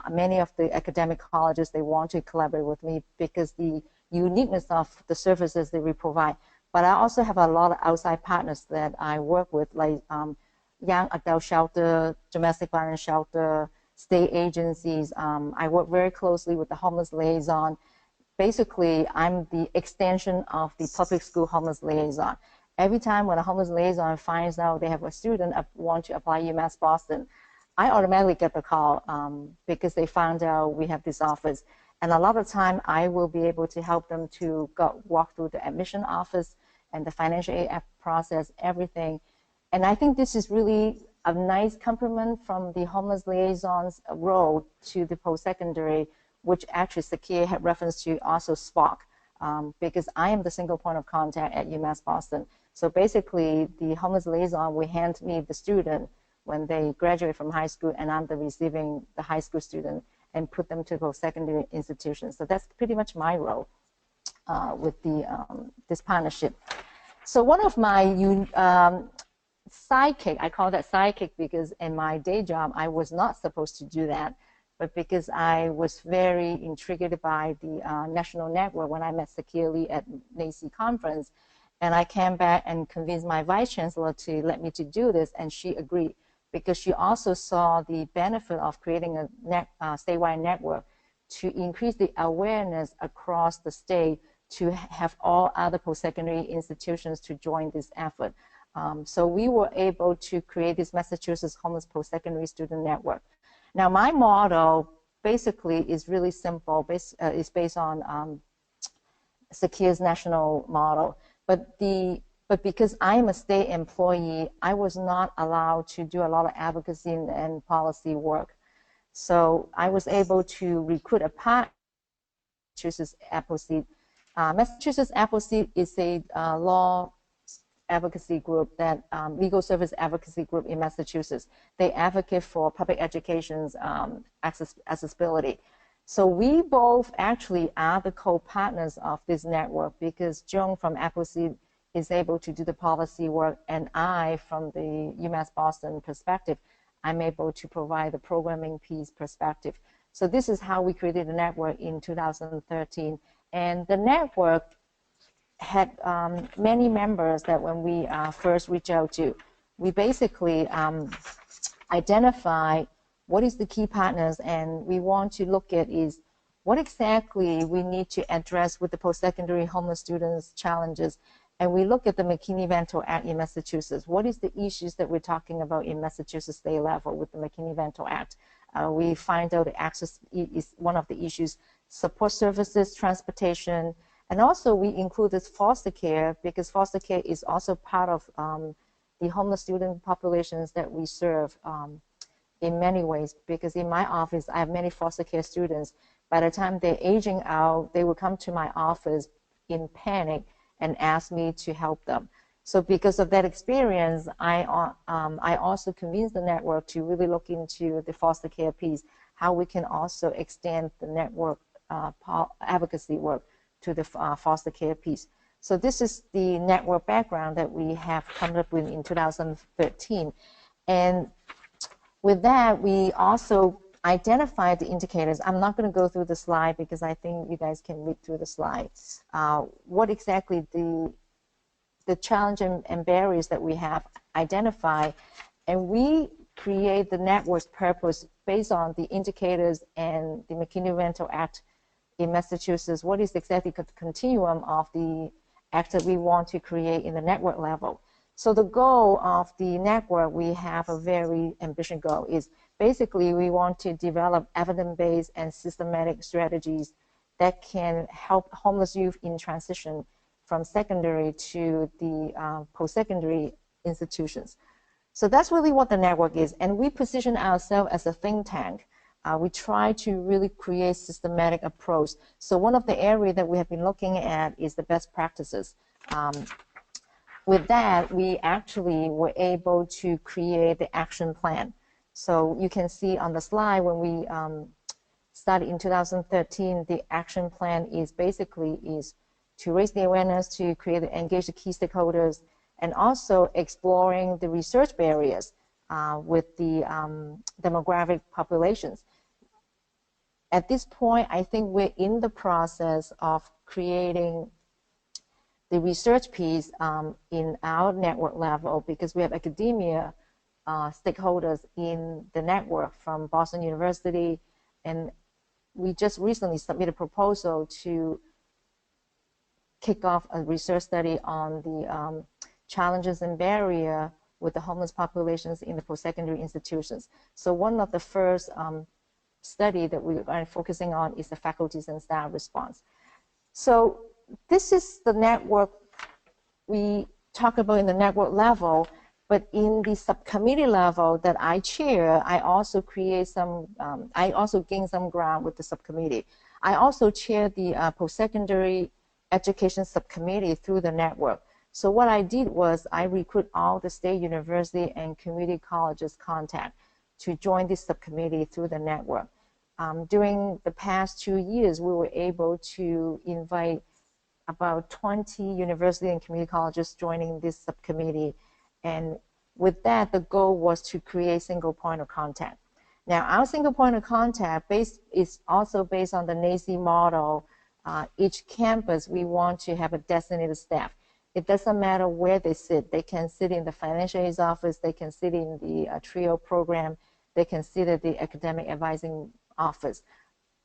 many of the academic colleges, they want to collaborate with me because the uniqueness of the services that we provide. But I also have a lot of outside partners that I work with, like young adult shelter, domestic violence shelter, state agencies. I work very closely with the homeless liaison. Basically, I'm the extension of the public school homeless liaison. Every time when a homeless liaison finds out they have a student want to apply UMass Boston, I automatically get the call because they found out we have this office. And a lot of time, I will be able to help them to walk through the admission office and the financial aid process, everything. And I think this is really a nice compliment from the homeless liaison's role to the post-secondary, which actually Sakia had referenced to also SPOC, because I am the single point of contact at UMass Boston. So basically, the homeless liaison will hand me the student when they graduate from high school, and I'm receiving the high school student and put them to post-secondary institutions. So that's pretty much my role with this partnership. So one of my sidekick, I call that sidekick because in my day job, I was not supposed to do that, but because I was very intrigued by the national network when I met Sakia Lee at NAEHCY conference, and I came back and convinced my vice chancellor to let me to do this, and she agreed because she also saw the benefit of creating a statewide network to increase the awareness across the state to have all other post-secondary institutions to join this effort. So we were able to create this Massachusetts Homeless Post-Secondary Student Network. Now, my model basically is really simple. It's based on Sakia's national model. But because I'm a state employee, I was not allowed to do a lot of advocacy and policy work. So I was able to recruit a partner, Massachusetts Appleseed. Massachusetts Appleseed is a law advocacy group, that legal service advocacy group in Massachusetts. They advocate for public education's accessibility. So we both actually are the co-partners of this network because Joan from Appleseed is able to do the policy work, and I, from the UMass Boston perspective, I'm able to provide the programming piece perspective. So this is how we created the network in 2013. And the network had many members that when we first reached out to, we basically identify what is the key partners, and we want to look at is what exactly we need to address with the post-secondary homeless students' challenges. And we look at the McKinney-Vento Act in Massachusetts. What is the issues that we're talking about in Massachusetts state level with the McKinney-Vento Act? We find out access is one of the issues, support services, transportation, and also we included foster care, because foster care is also part of the homeless student populations that we serve in many ways. Because in my office, I have many foster care students. By the time they're aging out, they will come to my office in panic and ask me to help them. So because of that experience, I also convinced the network to really look into the foster care piece, how we can also extend the network advocacy work to the foster care piece. So this is the network background that we have come up with in 2013. And with that, we also identified the indicators. I'm not going to go through the slide because I think you guys can read through the slides. What exactly the challenge and barriers that we have identified, and we create the network's purpose based on the indicators and the McKinney-Vento Act in Massachusetts. What is exactly the continuum of the act that we want to create in the network level? So the goal of the network, we have a very ambitious goal, is basically we want to develop evidence-based and systematic strategies that can help homeless youth in transition from secondary to the post-secondary institutions. So that's really what the network is. And we position ourselves as a think tank. We try to really create systematic approach. So one of the areas that we have been looking at is the best practices. With that, we actually were able to create the action plan. So you can see on the slide when we started in 2013, the action plan is basically to raise the awareness, to create and engage the key stakeholders, and also exploring the research barriers with the demographic populations. At this point, I think we're in the process of creating the research piece in our network level, because we have academia stakeholders in the network from Boston University, and we just recently submitted a proposal to kick off a research study on the challenges and barrier with the homeless populations in the post-secondary institutions. So one of the first study that we are focusing on is the faculties and staff response. So this is the network we talk about in the network level, but in the subcommittee level that I chair, I also create some, I also gain some ground with the subcommittee. I also chair the post-secondary education subcommittee through the network. So what I did was I recruit all the state university and community colleges contact to join this subcommittee through the network. During the past 2 years, we were able to invite about 20 university and community colleges joining this subcommittee. And with that, the goal was to create single point of contact. Now, our single point of contact is also based on the NAEHCY model. Each campus, we want to have a designated staff. It doesn't matter where they sit. They can sit in the financial aid's office. They can sit in the TRIO program. They can sit at the academic advising office,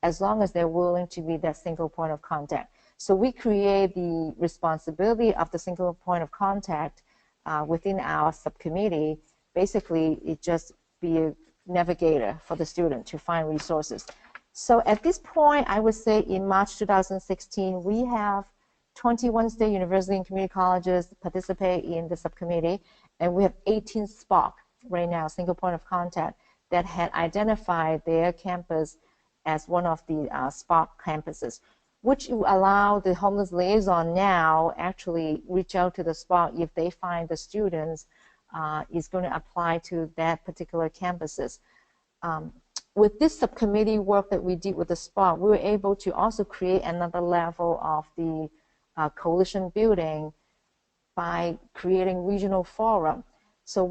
as long as they're willing to be that single point of contact. So we create the responsibility of the single point of contact within our subcommittee. Basically, it just be a navigator for the student to find resources. So at this point, I would say in March 2016, we have 21 state university and community colleges participate in the subcommittee, and we have 18 SPOC right now, single point of contact, that had identified their campus as one of the SPOC campuses, which allow the homeless liaison now actually reach out to the SPOC if they find the students is going to apply to that particular campuses. With this subcommittee work that we did with the SPOC, we were able to also create another level of the coalition building by creating regional forum. So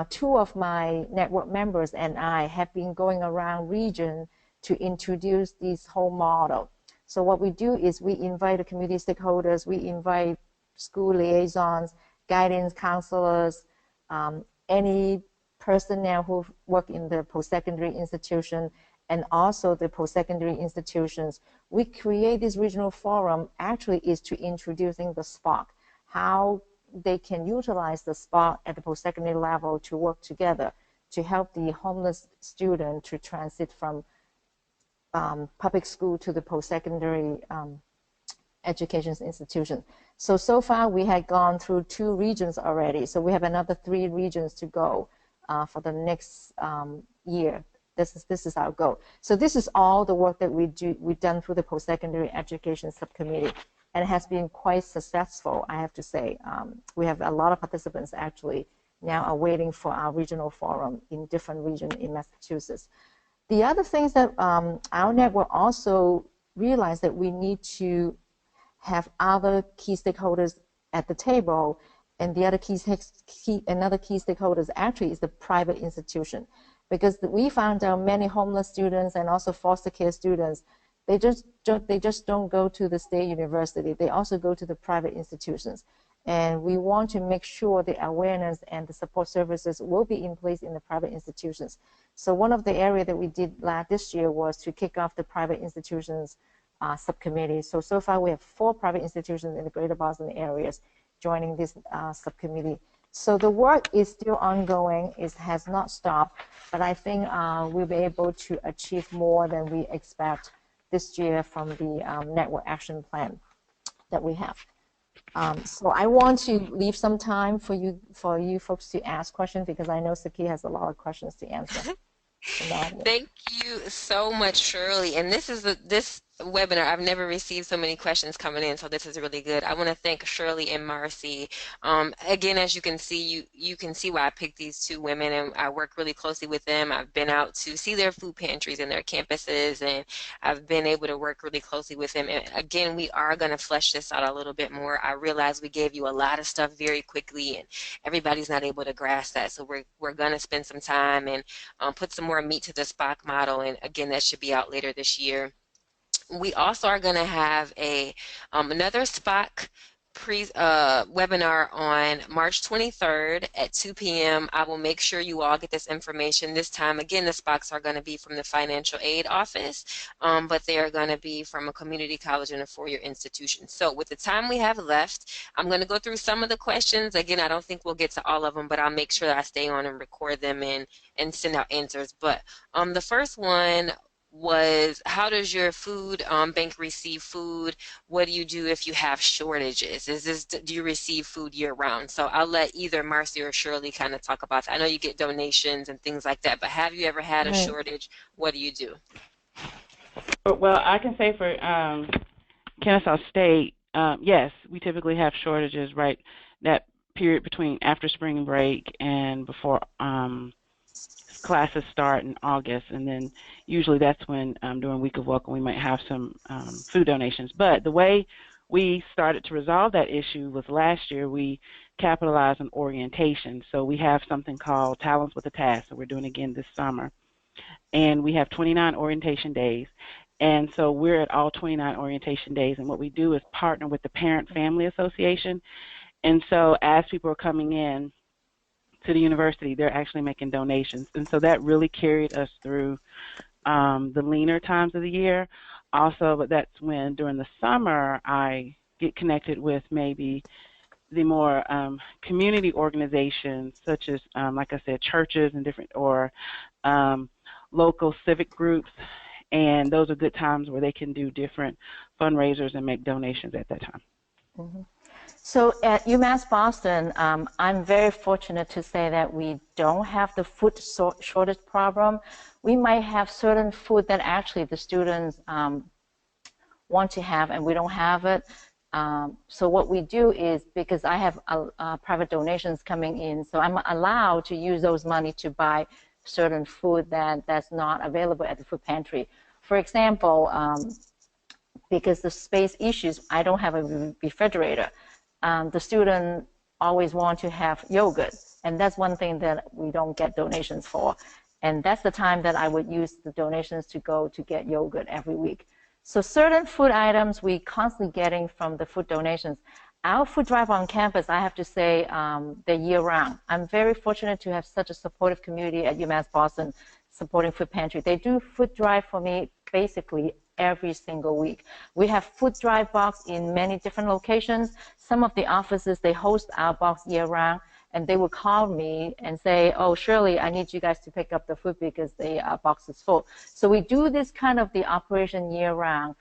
two of my network members and I have been going around region to introduce this whole model. So what we do is we invite the community stakeholders, we invite school liaisons, guidance counselors, any personnel who work in the post-secondary institution, and also the post-secondary institutions. We create this regional forum actually is to introducing the SPOC, how they can utilize the SPOC at the post-secondary level to work together to help the homeless student to transit from public school to the post-secondary education institution. So far we had gone through 2 regions already. So we have another 3 regions to go for the next year. This is our goal. So this is all the work that we've done through the post-secondary education subcommittee, and it has been quite successful, I have to say. We have a lot of participants actually now are waiting for our regional forum in different regions in Massachusetts. The other things that our network also realized that we need to have other key stakeholders at the table, and the other another key stakeholders actually is the private institution, because we found out many homeless students and also foster care students, they just don't go to the state university. They also go to the private institutions. And we want to make sure the awareness and the support services will be in place in the private institutions. So one of the areas that we did this year was to kick off the private institutions subcommittee. So far we have 4 private institutions in the greater Boston areas joining this subcommittee. So the work is still ongoing. It has not stopped, but I think we'll be able to achieve more than we expect this year from the network action plan that we have. So I want to leave some time for you folks to ask questions, because I know Saki has a lot of questions to answer. Thank you so much, Shirley. And this webinar, I've never received so many questions coming in, so this is really good. I want to thank Shirley and Marcy. Again, as you can see, you can see why I picked these 2 women, and I work really closely with them. I've been out to see their food pantries and their campuses, and I've been able to work really closely with them. And again, we are going to flesh this out a little bit more. I realize we gave you a lot of stuff very quickly, and everybody's not able to grasp that. So we're going to spend some time and put some more meat to the SPOC model, and again, that should be out later this year. We also are going to have another SPOC webinar on March 23rd at 2 p.m. I will make sure you all get this information. This time, again, the SPOCs are going to be from the financial aid office, but they are going to be from a community college and a 4-year institution. So with the time we have left, I'm going to go through some of the questions. Again, I don't think we'll get to all of them, but I'll make sure that I stay on and record them and send out answers. But the first one was, how does your food bank receive food? What do you do if you have shortages? Do you receive food year round? So I'll let either Marcy or Shirley kind of talk about that. I know you get donations and things like that, but have you ever had a shortage? What do you do? Well, I can say for Kennesaw State, yes, we typically have shortages right that period between after spring break and before classes start in August, and then usually that's when during Week of Welcome we might have some food donations. But the way we started to resolve that issue was last year we capitalized on orientation. So we have something called Talents with a Task, so we're doing again this summer, and we have 29 orientation days. And so we're at all 29 orientation days, and what we do is partner with the Parent Family Association. And so as people are coming in to the university, they're actually making donations. And so that really carried us through the leaner times of the year. Also, but that's when during the summer I get connected with maybe the more community organizations, such as, like I said, churches and different, or local civic groups. And those are good times where they can do different fundraisers and make donations at that time. Mm-hmm. So at UMass Boston, I'm very fortunate to say that we don't have the food shortage problem. We might have certain food that actually the students want to have, and we don't have it. So what we do is, because I have private donations coming in, so I'm allowed to use those money to buy certain food that's not available at the food pantry. For example, because the space issues, I don't have a refrigerator. The student always want to have yogurt, and that's one thing that we don't get donations for. And that's the time that I would use the donations to go to get yogurt every week. So certain food items we constantly getting from the food donations. Our food drive on campus, I have to say, they're year-round. I'm very fortunate to have such a supportive community at UMass Boston supporting food pantry. They do food drive for me basically every single week. We have food drive box in many different locations. Some of the offices, they host our box year-round, and they will call me and say, oh, Shirley, I need you guys to pick up the food because the box is full. So we do this kind of the operation year-round,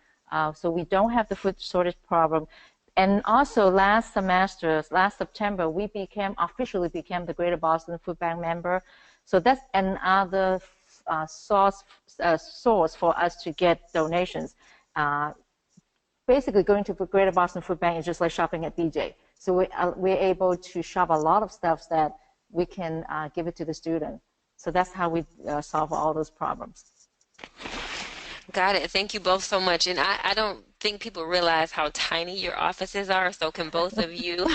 so we don't have the food shortage problem. And also last September, we officially became the Greater Boston Food Bank member. So that's another source for us to get donations. Basically, going to the Greater Boston Food Bank is just like shopping at BJ. So we're able to shop a lot of stuff that we can give it to the student. So that's how we solve all those problems. Got it. Thank you both so much. And I don't think people realize how tiny your offices are. So can both of you,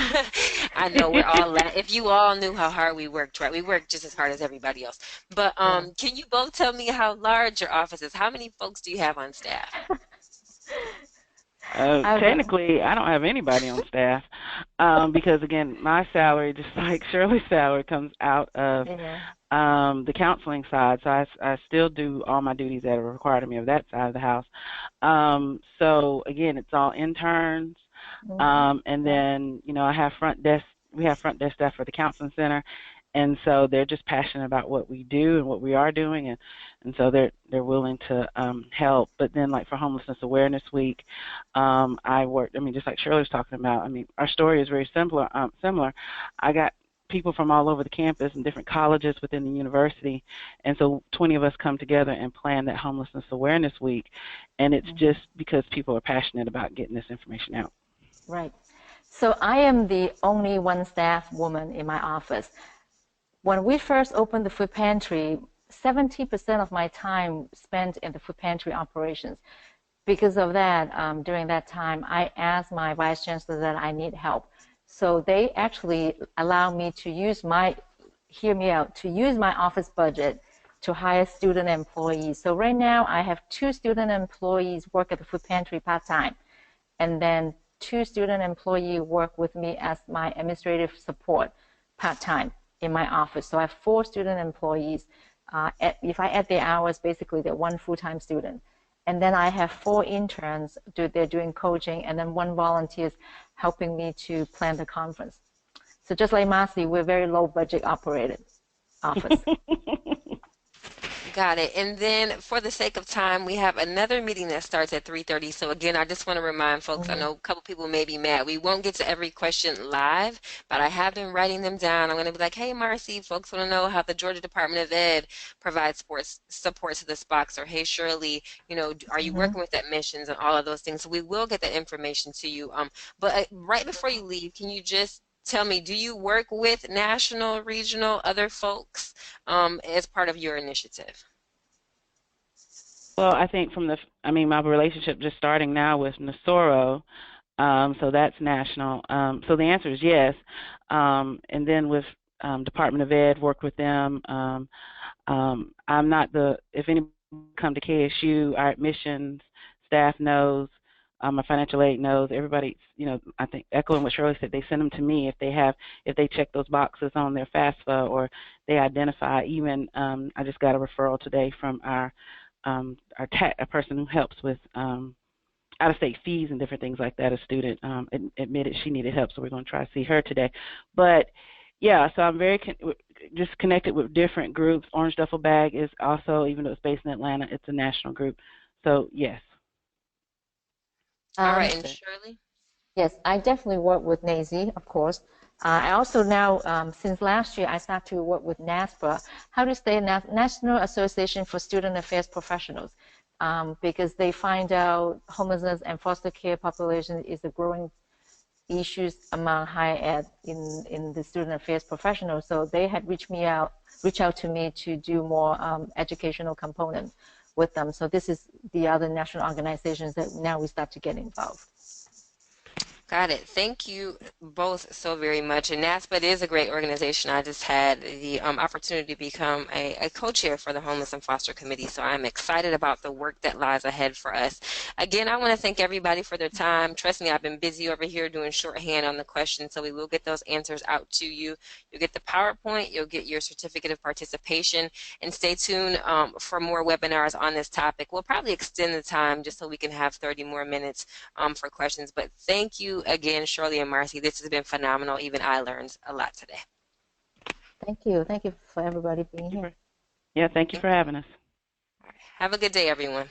I know we're all, if you all knew how hard we worked, right? We work just as hard as everybody else. But can you both tell me how large your office is? How many folks do you have on staff? Technically, I don't have anybody on staff because, again, my salary, just like Shirley's salary, comes out of the counseling side. So I still do all my duties that are required of me of that side of the house. So, again, it's all interns. And then, I have we have front desk staff for the counseling center. And so they're just passionate about what we do and what we are doing, and so they're willing to help. But then, like for Homelessness Awareness Week, I worked. Just like Shirley was talking about. Our story is very similar. I got people from all over the campus and different colleges within the university, and so 20 of us come together and plan that Homelessness Awareness Week, and it's just because people are passionate about getting this information out. Right. So I am the only one staff woman in my office. When we first opened the food pantry, 70% of my time spent in the food pantry operations. Because of that, during that time, I asked my vice chancellor that I need help. So they actually allow me to use my office budget to hire student employees. So right now, I have 2 student employees work at the food pantry part-time, and then 2 student employees work with me as my administrative support part-time in my office. So I have 4 student employees. If I add the hours, basically they're 1 full-time student. And then I have 4 interns, they're doing coaching, and then 1 volunteer is helping me to plan the conference. So just like Marcy, we're very low budget operated office. Got it. And then for the sake of time, we have another meeting that starts at 3:30. So again, I just want to remind folks, I know a couple people may be mad. We won't get to every question live, but I have been writing them down. I'm going to be like, hey, Marcy, folks want to know how the Georgia Department of Ed provides support to the SPOCs, or hey, Shirley, are you working with admissions and all of those things? So we will get that information to you. But right before you leave, can you just tell me, do you work with national, regional, other folks as part of your initiative? Well, I think my relationship just starting now with Nasoro, so that's national. So the answer is yes. And then with Department of Ed, worked with them. I'm not if anybody come to KSU, our admissions staff knows, my financial aid knows, everybody, I think echoing what Shirley said, they send them to me if they check those boxes on their FAFSA or they identify. Even I just got a referral today from a person who helps with out-of-state fees and different things like that. A student admitted she needed help, so we're going to try to see her today. But yeah, so I'm very just connected with different groups. Orange Duffel Bag is also, even though it's based in Atlanta, it's a national group. So yes. All right, and Shirley? Yes, I definitely work with NAEHCY, of course. I also now, since last year, I started to work with NASPA, National Association for Student Affairs Professionals, because they find out homelessness and foster care population is a growing issues among higher ed in the student affairs professionals. So they had reached out to me to do more educational component with them. So this is the other national organizations that now we start to get involved. Got it. Thank you both so very much. And NASPA is a great organization. I just had the opportunity to become a co-chair for the Homeless and Foster Committee, so I'm excited about the work that lies ahead for us. Again, I want to thank everybody for their time. Trust me, I've been busy over here doing shorthand on the questions, so we will get those answers out to you. You'll get the PowerPoint, you'll get your certificate of participation, and stay tuned for more webinars on this topic. We'll probably extend the time just so we can have 30 more minutes for questions. But thank you again, Shirley and Marcy. This has been phenomenal. Even I learned a lot today. Thank you. Thank you for everybody being here. Yeah, thank you for having us. All right. Have a good day, everyone.